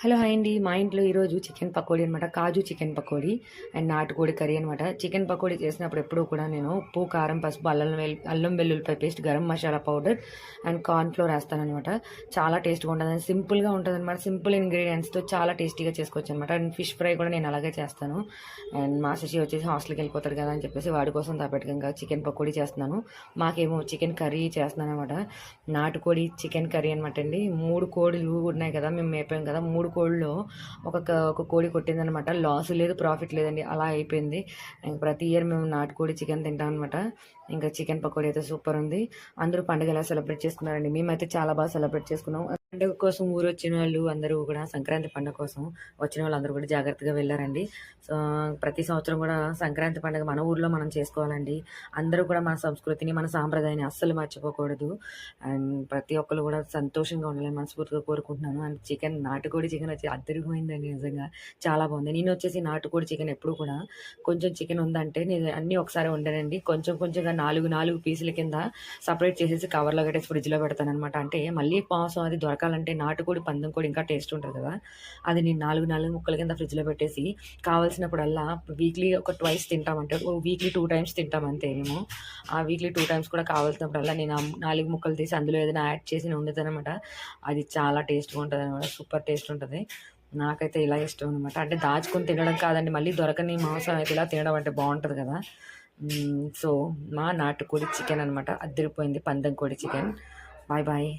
Hello hi అండి. మా ఇంట్లో ఈరోజు చికెన్ పకోడీ అనమాట. కాజు చికెన్ పకోడీ అండ్ నాటుకోడి కర్రీ అనమాట. చికెన్ పకోడీ చేసినప్పుడు ఎప్పుడూ కూడా నేను ఉప్పు, కారం, పసుపు, అల్లం వెల్లుల్లిపాయ paste, garam masala powder and corn flour వేస్తానమాట. చాలా టేస్ట్గా ఉంటుంది, సింపుల్గా ఉంటుంది అనమాట. సింపుల్ ఇంగ్రీడియంట్స్తో చాలా టేస్టీగా చేసుకోవచ్చు అనమాట. అండ్ ఫిష్ ఫ్రై కూడా నేను అలాగే చేస్తాను. అండ్ మా శశి వచ్చేసి హాస్టల్కి వెళ్ళిపోతాడు కదా అని చెప్పేసి వాడి కోసం తప్పట్టుగా చికెన్ పకోడీ చేస్తున్నాను. మాకేమో చికెన్ కర్రీ చేస్తున్నాను అనమాట. నాటుకోడి చికెన్ కర్రీ అనమాట అండి. 3 కోడిలు ఉన్నాయి కదా, మేము మేపాం కదా, 3 కోడిలో ఒక కోడి కొట్టిందనమాట. లాస్ లేదు, ప్రాఫిట్ లేదండి, అలా అయిపోయింది. ప్రతి ఇయర్ మేము నాటుకోడి చికెన్ తింటాం అనమాట. ఇంకా చికెన్ పకోడీ అయితే సూపర్ ఉంది. అందరూ పండుగ ఎలా సెలబ్రేట్ చేసుకున్నారండి? మేమైతే చాలా బాగా సెలబ్రేట్ చేసుకున్నాం. పండుగ కోసం ఊరు వచ్చిన వాళ్ళు అందరూ కూడా, సంక్రాంతి పండుగ కోసం వచ్చిన వాళ్ళు అందరూ కూడా జాగ్రత్తగా వెళ్ళారండి. సో ప్రతి సంవత్సరం కూడా సంక్రాంతి పండుగ మన ఊర్లో మనం చేసుకోవాలండి. అందరూ కూడా మన సంస్కృతిని, మన సాంప్రదాయాన్ని అస్సలు మర్చిపోకూడదు. అండ్ ప్రతి ఒక్కరు కూడా సంతోషంగా ఉండాలని మనస్ఫూర్తిగా కోరుకుంటున్నాను. అండ్ నాటుకోడి చికెన్ వచ్చి అద్దరిపోయిందండి, నిజంగా చాలా బాగుంది. నేను వచ్చేసి నాటుకోడి చికెన్ ఎప్పుడు కూడా కొంచెం చికెన్ ఉందంటే నేను అన్నీ ఒకసారి వండానండి. కొంచెం కొంచెంగా 4 పీసుల కింద సపరేట్ చేసేసి కవర్లో కట్టేసి ఫ్రిడ్జ్లో పెడతాను అనమాట. అంటే మళ్ళీ పాసం అది దొరకాలంటే నాటుకోడి, పందెం కోడి ఇంకా టేస్ట్ ఉంటుంది కదా, అది నేను 4 ముక్కల కింద ఫ్రిడ్జ్లో పెట్టేసి కావాల్సినప్పుడల్లా వీక్లీ ఒక ట్వైస్ తింటామంటే వీక్లీ 2 టైమ్స్ తింటాం అంతే మేము. ఆ వీక్లీ 2 టైమ్స్ కూడా కావాల్సినప్పుడల్లా నేను 4 ముక్కలు తీసి అందులో ఏదైనా యాడ్ చేసి వండుతాను అనమాట. అది చాలా టేస్ట్గా ఉంటుంది అనమాట, సూపర్ టేస్ట్ ఉంటుంది. నాకైతే ఇలా ఇష్టం అనమాట. అంటే దాచుకొని తినడం కాదండి, మళ్ళీ దొరకని మాంసం అయితే ఇలా తినడం అంటే బాగుంటుంది కదా. సో మా నాటుకోడి చికెన్ అనమాట, అద్దరిపోయింది పందెం కోడి చికెన్. Bye bye.